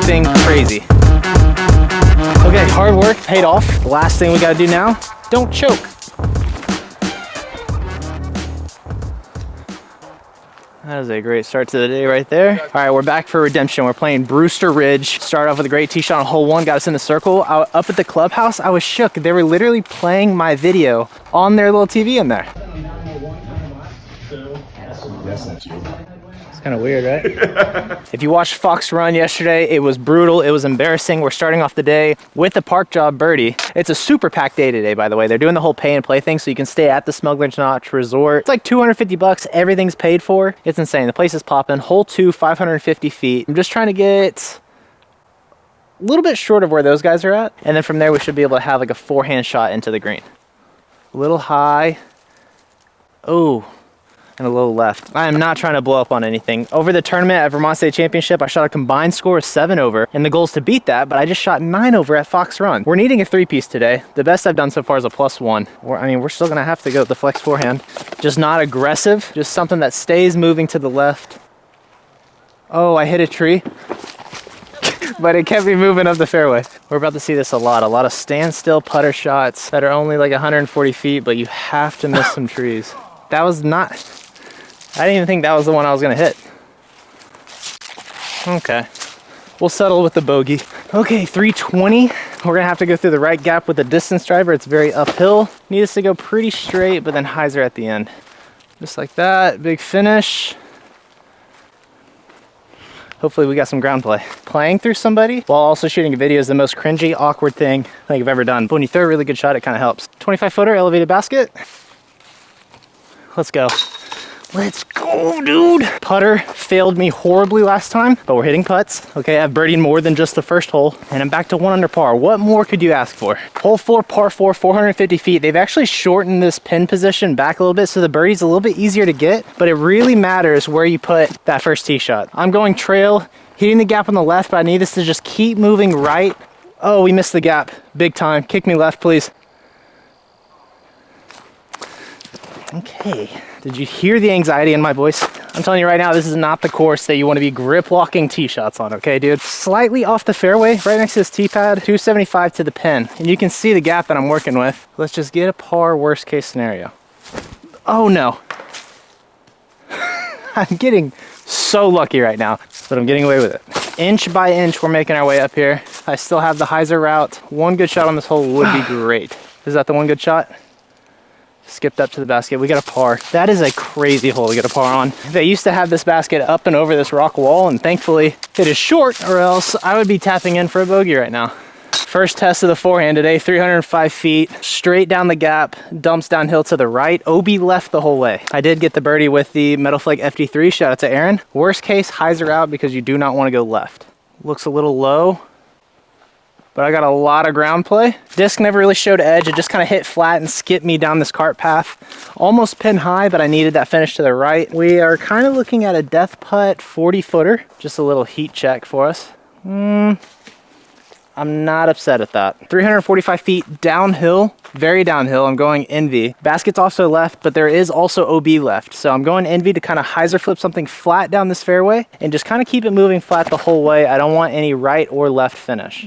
anything crazy. Okay, hard work paid off. The last thing we gotta do now, don't choke. That is a great start to the day right there. All right, we're back for redemption. We're playing Brewster Ridge. Started off with a great tee shot on hole 1, got us in the circle. Up at the clubhouse, I was shook. They were literally playing my video on their little TV in there. It's kind of weird, right? If you watched Fox run yesterday, it was brutal. It was embarrassing. We're starting off the day with the park job birdie. It's a super packed day today, by the way. They're doing the whole pay and play thing, so you can stay at the Smugglers Notch Resort. It's like 250 bucks. Everything's paid for. It's insane. The place is popping. Hole 2, 550 feet. I'm just trying to get a little bit short of where those guys are at. And then from there, we should be able to have like a forehand shot into the green. A little high. Oh. And a little left. I am not trying to blow up on anything. Over the tournament at Vermont State Championship, I shot a combined score of 7 over, and the goal is to beat that, but I just shot 9 over at Fox Run. We're needing a 3-piece today. The best I've done so far is a +1. I mean, we're still gonna have to go with the flex forehand. Just not aggressive, just something that stays moving to the left. Oh, I hit a tree. But it kept me moving up the fairway. We're about to see this a lot of standstill putter shots that are only like 140 feet, but you have to miss some trees. That was not... I didn't even think that was the one I was gonna hit. Okay, we'll settle with the bogey. Okay, 320. We're gonna have to go through the right gap with the distance driver. It's very uphill. Need us to go pretty straight, but then hyzer at the end. Just like that, big finish. Hopefully we got some ground play. Playing through somebody while also shooting a video is the most cringy, awkward thing I think I've ever done. But when you throw a really good shot, it kind of helps. 25-footer elevated basket. Let's go. Let's go, dude. Putter failed me horribly last time, but we're hitting putts. Okay, I've birdied more than just the first hole, and I'm back to 1 under par. What more could you ask for? Hole 4, par 4, 450 feet. They've actually shortened this pin position back a little bit, so the birdie's a little bit easier to get, but it really matters where you put that first tee shot. I'm going trail, hitting the gap on the left, but I need this to just keep moving right. Oh, we missed the gap big time. Kick me left, please. Okay. Did you hear the anxiety in my voice? I'm telling you right now, this is not the course that you want to be grip locking tee shots on, okay, dude? Slightly off the fairway, right next to this tee pad, 275 to the pin. And you can see the gap that I'm working with. Let's just get a par worst case scenario. Oh no. I'm getting so lucky right now, but I'm getting away with it. Inch by inch, we're making our way up here. I still have the hyzer route. 1 good shot on this hole would be great. Is that the 1 good shot? Skipped up to the basket. We got a par. That is a crazy hole to get a par on. They used to have this basket up and over this rock wall, and thankfully it is short, or else I would be tapping in for a bogey right now. First test of the forehand today, 305 feet, straight down the gap, dumps downhill to the right. OB left the whole way. I did get the birdie with the Metal Flake FD3. Shout out to Aaron. Worst case, hyzer out because you do not want to go left. Looks a little low, but I got a lot of ground play. Disc never really showed edge. It just kind of hit flat and skipped me down this cart path. Almost pin high, but I needed that finish to the right. We are kind of looking at a death putt 40-footer. Just a little heat check for us. I'm not upset at that. 345 feet downhill, very downhill. I'm going envy. Basket's also left, but there is also OB left. So I'm going envy to kind of hyzer flip something flat down this fairway and just kind of keep it moving flat the whole way. I don't want any right or left finish.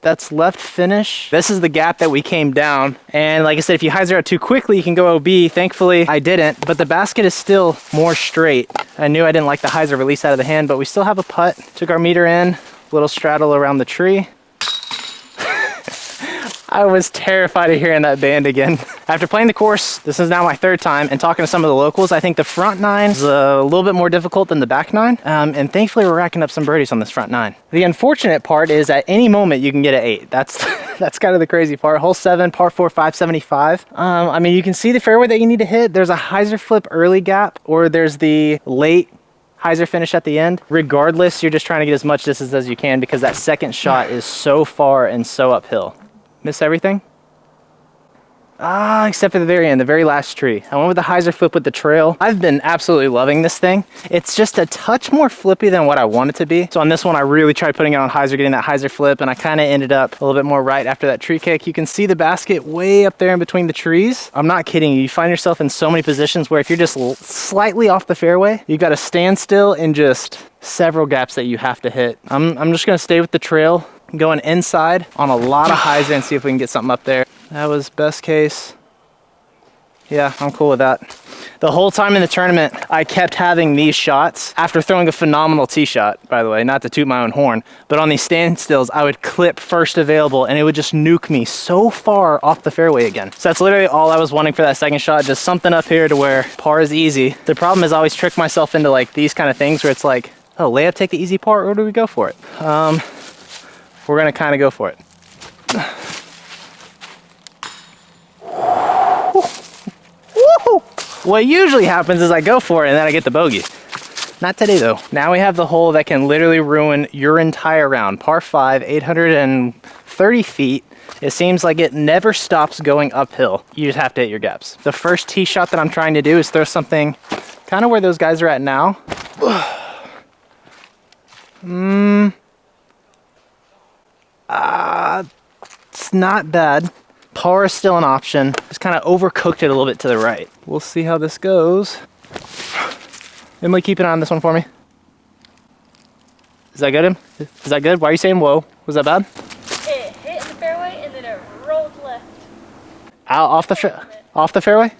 That's left finish. This is the gap that we came down. And like I said, if you hyzer out too quickly, you can go OB. Thankfully, I didn't, but the basket is still more straight. I knew I didn't like the hyzer release out of the hand, but we still have a putt. Took our meter in. Little straddle around the tree. I was terrified of hearing that band again. After playing the course, this is now my 3rd time, and talking to some of the locals, I think the front 9 is a little bit more difficult than the back 9. And thankfully we're racking up some birdies on this front 9. The unfortunate part is at any moment you can get an 8. That's kind of the crazy part. Hole 7, par 4, 575. I mean, you can see the fairway that you need to hit. There's a hyzer flip early gap, or there's the late hyzer finish at the end. Regardless, you're just trying to get as much distance as you can because that second shot is so far and so uphill. Miss everything? Except for the very end, the very last tree. I went with the hyzer flip with the trail. I've been absolutely loving this thing. It's just a touch more flippy than what I want it to be. So on this one, I really tried putting it on hyzer, getting that hyzer flip, and I kind of ended up a little bit more right after that tree kick. You can see the basket way up there in between the trees. I'm not kidding you. You find yourself in so many positions where if you're just slightly off the fairway, you've got to stand still in just several gaps that you have to hit. I'm just gonna stay with the trail, going inside on a lot of hyzer and see if we can get something up there. That was best case. Yeah, I'm cool with that. The whole time in the tournament, I kept having these shots after throwing a phenomenal tee shot, by the way, not to toot my own horn, but on these standstills, I would clip first available and it would just nuke me so far off the fairway again. So that's literally all I was wanting for that second shot, just something up here to where par is easy. The problem is I always trick myself into like these kind of things where it's like, oh, layup, take the easy part, or do we go for it? We're gonna kind of go for it. What usually happens is I go for it and then I get the bogey. Not today though. Now we have the hole that can literally ruin your entire round. Par 5, 830 feet. It seems like it never stops going uphill. You just have to hit your gaps. The first tee shot that I'm trying to do is throw something kind of where those guys are at now. It's not bad. Par is still an option. Just kind of overcooked it a little bit to the right. We'll see how this goes. Emily, keep an eye on this one for me. Is that good, Em? Is that good? Why are you saying whoa? Was that bad? It hit the fairway and then it rolled left. Out off the fairway? Off the fairway.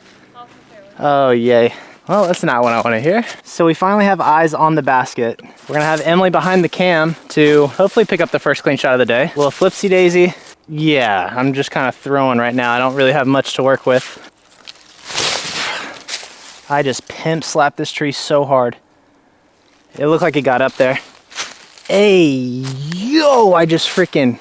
Oh, yay. Well, that's not what I want to hear. So we finally have eyes on the basket. We're gonna have Emily behind the cam to hopefully pick up the first clean shot of the day. A little flipsy daisy. Yeah, I'm just kind of throwing right now. I don't really have much to work with. I just pimp slapped this tree so hard. It looked like it got up there. Hey, yo, I just freaking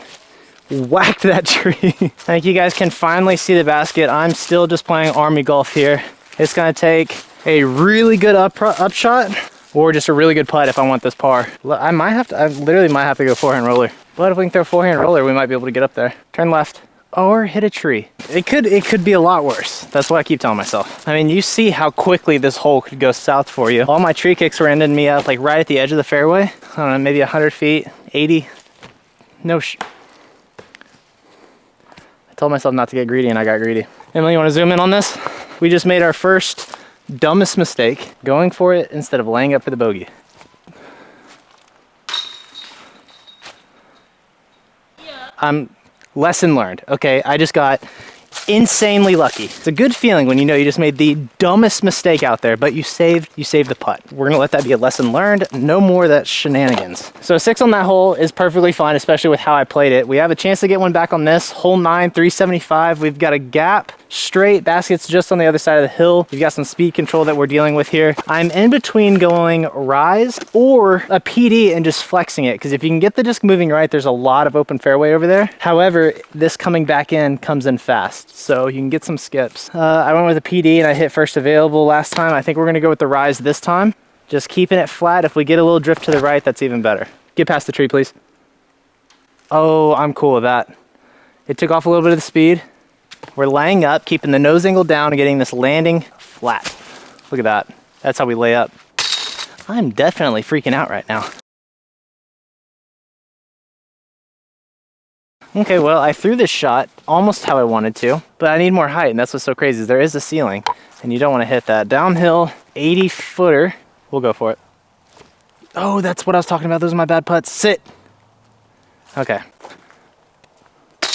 whacked that tree. I think you guys can finally see the basket. I'm still just playing Army golf here. It's gonna take a really good upshot or just a really good putt if I want this par. I literally might have to go forehand roller. But if we can throw forehand roller, we might be able to get up there. Turn left or hit a tree. It could be a lot worse. That's what I keep telling myself. I mean, you see how quickly this hole could go south for you. All my tree kicks were ending me up like right at the edge of the fairway. I don't know, maybe 100 feet, 80. I told myself not to get greedy and I got greedy. Emily, you wanna zoom in on this? We just made our first dumbest mistake, going for it instead of laying up for the bogey. Lesson learned, okay? I just got insanely lucky. It's a good feeling when you know you just made the dumbest mistake out there, but you saved the putt. We're gonna let that be a lesson learned. No more of that shenanigans. So 6 on that hole is perfectly fine, especially with how I played it. We have a chance to get one back on this. Hole 9, 375. We've got a gap, straight, basket's just on the other side of the hill. We've got some speed control that we're dealing with here. I'm in between going rise or a PD and just flexing it, because if you can get the disc moving right, there's a lot of open fairway over there. However, this coming back in comes in fast, so you can get some skips. I went with a PD and I hit first available last time. I think we're gonna go with the rise this time. Just keeping it flat. If we get a little drift to the right, that's even better. Get past the tree, please. Oh, I'm cool with that. It took off a little bit of the speed. We're laying up, keeping the nose angle down and getting this landing flat. Look at that. That's how we lay up. I'm definitely freaking out right now. Okay, well, I threw this shot almost how I wanted to, but I need more height, and that's what's so crazy is there is a ceiling, and you don't want to hit that. Downhill, 80-footer. We'll go for it. Oh, that's what I was talking about. Those are my bad putts. Sit. Okay.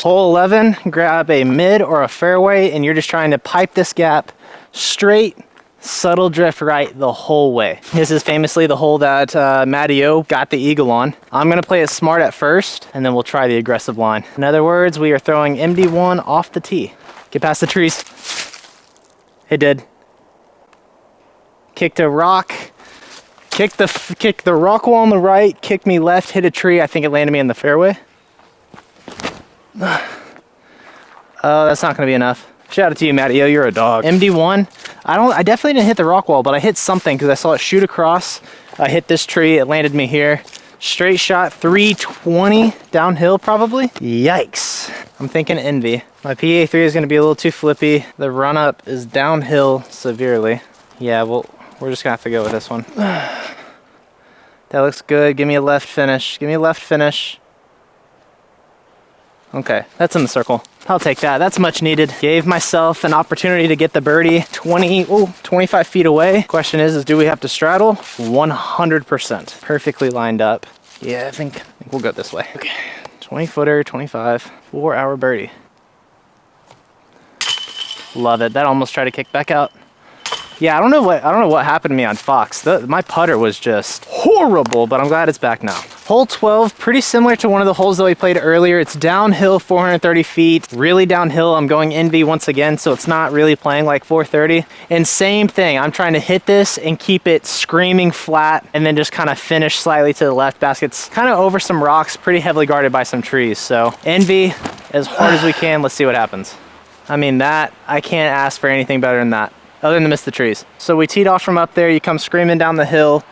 Hole 11, grab a mid or a fairway, and you're just trying to pipe this gap straight, subtle drift right the whole way. This is famously the hole that Matty O got the eagle on. I'm gonna play it smart at first, and then we'll try the aggressive line. In other words, we are throwing MD1 off the tee. Get past the trees. It did. Kicked a rock. Kicked the rock wall on the right, kicked me left, hit a tree. I think it landed me in the fairway. Oh, that's not gonna be enough. Shout out to you, Matty. Yo, you're a dog. MD1. I definitely didn't hit the rock wall, but I hit something because I saw it shoot across. I hit this tree. It landed me here. Straight shot 320 downhill probably. Yikes. I'm thinking envy. My PA3 is gonna be a little too flippy. The run up is downhill severely. Yeah, well, we're just gonna have to go with this one. That looks good. Give me a left finish. Give me a left finish. Okay, that's in the circle. I'll take that. That's much needed. Gave myself an opportunity to get the birdie 25 feet away. Question is do we have to straddle? 100%. Perfectly lined up. Yeah, I think we'll go this way. Okay, 20 footer, 25, 4-hour birdie. Love it. That almost tried to kick back out. Yeah, I don't know what happened to me on Fox. My putter was just horrible, but I'm glad it's back now. Hole 12, pretty similar to one of the holes that we played earlier. It's downhill 430 feet, really downhill. I'm going envy once again, so it's not really playing like 430. And same thing, I'm trying to hit this and keep it screaming flat and then just kind of finish slightly to the left. Basket's kind of over some rocks, pretty heavily guarded by some trees. So envy as hard as we can. Let's see what happens. I mean, that, I can't ask for anything better than that, other than to miss the trees. So we teed off from up there, you come screaming down the hill,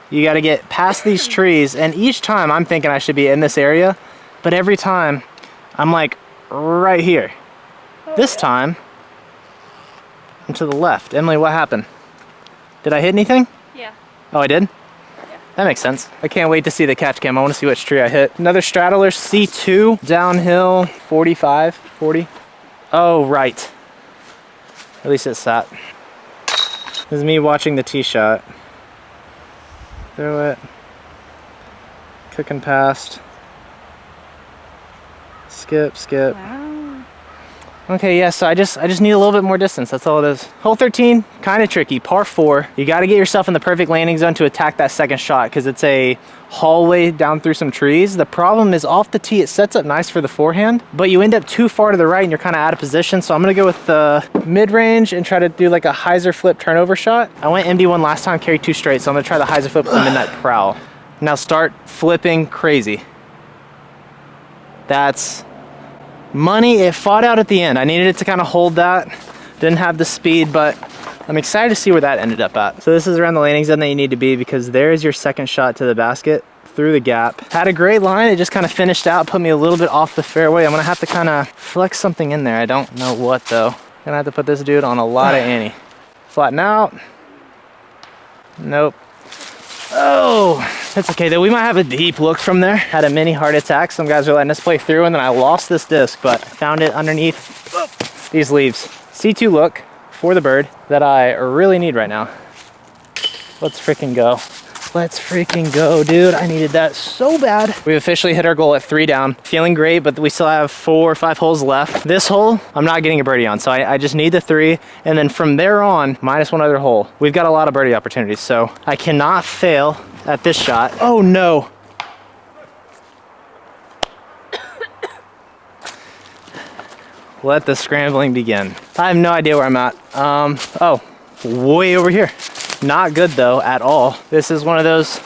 you gotta get past these trees, and each time I'm thinking I should be in this area, but every time I'm like right here. This time, I'm to the left. Emily, what happened? Did I hit anything? Yeah. Oh, I did? Yeah. That makes sense. I can't wait to see the catch cam. I wanna see which tree I hit. Another straddler, C2, downhill, 45, 40. Oh, right. At least it sat. This is me watching the tee shot. Throw it. Cooking past. Skip, skip. Wow. Okay, yeah, so I just need a little bit more distance. That's all it is. Hole 13, kind of tricky. Par 4. You got to get yourself in the perfect landing zone to attack that second shot because it's a hallway down through some trees. The problem is off the tee, it sets up nice for the forehand, but you end up too far to the right and you're kind of out of position. So I'm going to go with the mid-range and try to do like a hyzer flip turnover shot. I went MD1 last time, carried 2 straight, so I'm going to try the hyzer flip with the midnight prowl. Now start flipping crazy. That's money. It fought out at the end. I needed it to kind of hold that. Didn't have the speed, but I'm excited to see where that ended up at. So this is around the landing zone that you need to be because there's your second shot to the basket through the gap. Had a great line. It just kind of finished out, put me a little bit off the fairway. I'm gonna have to kind of flex something in there. I don't know what though. Gonna have to put this dude on a lot of ante. Flatten out. Nope. Oh, that's okay though. We might have a deep look from there. Had a mini heart attack. Some guys are letting us play through and then I lost this disc, but found it underneath these leaves. C2 look for the bird that I really need right now. Let's freaking go. Let's freaking go, dude. I needed that so bad. We officially hit our goal at 3 down. Feeling great, but we still have 4 or 5 holes left. This hole, I'm not getting a birdie on, so I just need the 3. And then from there on, minus 1 other hole. We've got a lot of birdie opportunities, so I cannot fail at this shot. Oh no. Let the scrambling begin. I have no idea where I'm at. Oh, way over here. Not good though, at all. This is one of those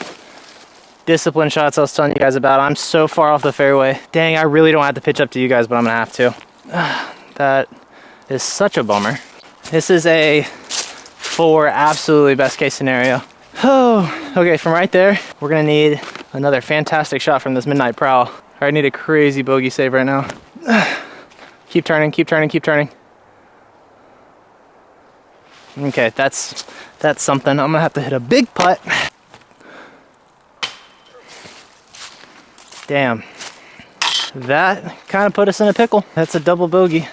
discipline shots I was telling you guys about. I'm so far off the fairway. Dang, I really don't have to pitch up to you guys, but I'm gonna have to. That is such a bummer. This is a 4 absolutely best case scenario. Oh, okay, from right there, we're gonna need another fantastic shot from this midnight prowl. I need a crazy bogey save right now. Keep turning, keep turning, keep turning. Okay, that's something. I'm gonna have to hit a big putt. Damn. That kind of put us in a pickle. That's a double bogey.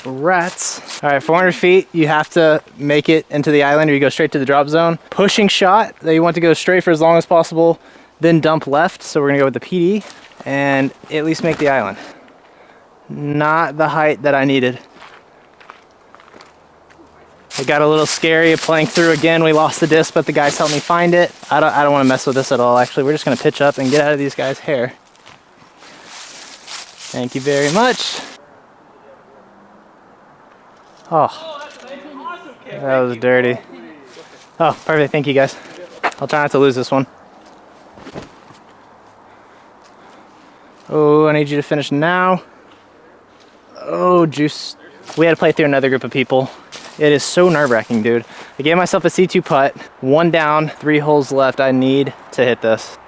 Rats. All right, 400 feet, you have to make it into the island or you go straight to the drop zone. Pushing shot that you want to go straight for as long as possible, then dump left. So we're gonna go with the PD and at least make the island. Not the height that I needed. It got a little scary playing through again. We lost the disc, but the guys helped me find it. I don't want to mess with this at all. Actually, we're just going to pitch up and get out of these guys' hair. Thank you very much. Oh, that was dirty. Oh, perfect. Thank you guys. I'll try not to lose this one. Oh, I need you to finish now. Oh, juice. We had to play through another group of people. It is so nerve-wracking, dude. I gave myself a C2 putt, 1 down, 3 holes left. I need to hit this.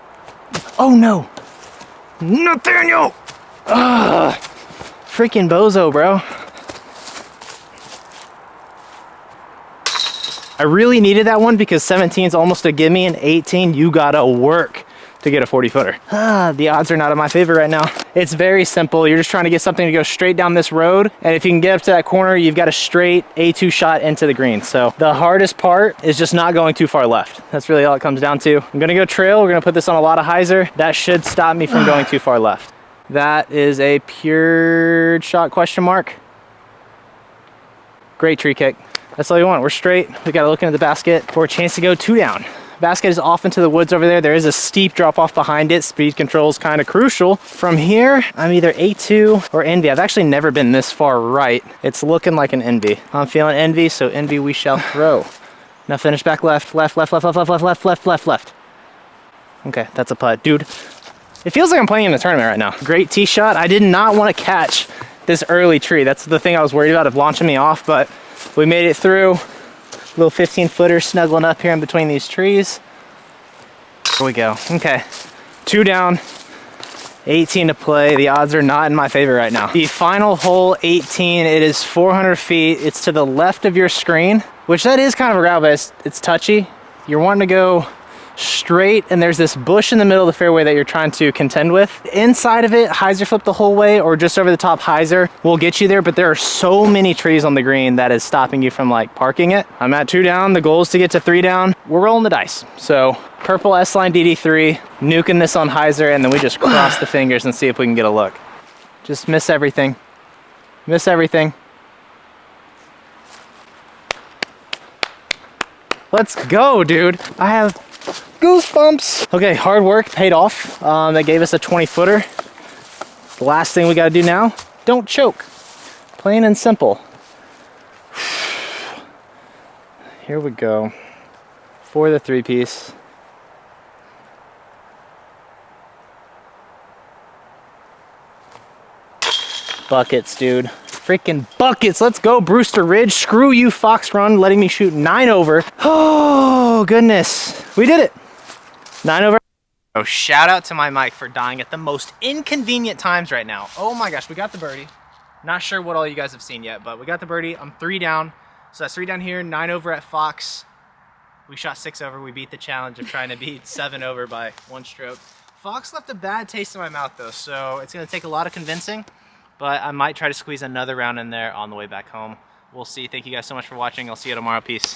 Oh no. Nathaniel! Ugh. Freaking bozo, bro. I really needed that one because 17 is almost a gimme, and 18, you gotta work to get a 40 footer. The odds are not in my favor right now. It's very simple. You're just trying to get something to go straight down this road. And if you can get up to that corner, you've got a straight A2 shot into the green. So the hardest part is just not going too far left. That's really all it comes down to. I'm gonna go trail. We're gonna put this on a lot of hyzer. That should stop me from going too far left. That is a pure shot question mark. Great tree kick. That's all you want. We're straight. We got to look into the basket for a chance to go 2 down. Basket is off into the woods over there. There is a steep drop off behind it. Speed control is kind of crucial. From here, I'm either A2 or envy. I've actually never been this far right. It's looking like an envy. I'm feeling envy, so envy we shall throw. Now finish back left, left, left, left, left, left, left, left, left, left, left. Okay, that's a putt. Dude, it feels like I'm playing in a tournament right now. Great tee shot. I did not want to catch this early tree. That's the thing I was worried about of launching me off, but we made it through. Little 15 footer snuggling up here in between these trees. Here we go. Okay, 2 down, 18 to play. The odds are not in my favor right now. The final hole, 18, it is 400 feet. It's to the left of your screen, which that is kind of a route, but it's touchy. You're wanting to go straight, and there's this bush in the middle of the fairway that you're trying to contend with. Inside of it, hyzer flip the whole way, or just over the top hyzer will get you there, but there are so many trees on the green that is stopping you from like parking it. I'm at 2 down. The goal is to get to 3 down. We're rolling the dice. So purple S-line DD3, nuking this on hyzer, and then we just cross the fingers and see if we can get a look. Just miss everything. Miss everything. Let's go, dude. I have goosebumps. Okay, hard work paid off. That gave us a 20 footer. The last thing we gotta do now, don't choke. Plain and simple. Here we go. For the 3-piece. Buckets, dude. Freaking buckets. Let's go, Brewster Ridge. Screw you, Fox Run, letting me shoot 9 over. Oh, goodness. We did it. 9 over. Oh, shout out to my mic for dying at the most inconvenient times right now. Oh my gosh, we got the birdie. Not sure what all you guys have seen yet, but we got the birdie. I'm 3 down. So that's 3 down here, 9 over at Fox. We shot 6 over. We beat the challenge of trying to beat 7 over by 1 stroke. Fox left a bad taste in my mouth though, so it's gonna take a lot of convincing, but I might try to squeeze another round in there on the way back home. We'll see. Thank you guys so much for watching. I'll see you tomorrow. Peace.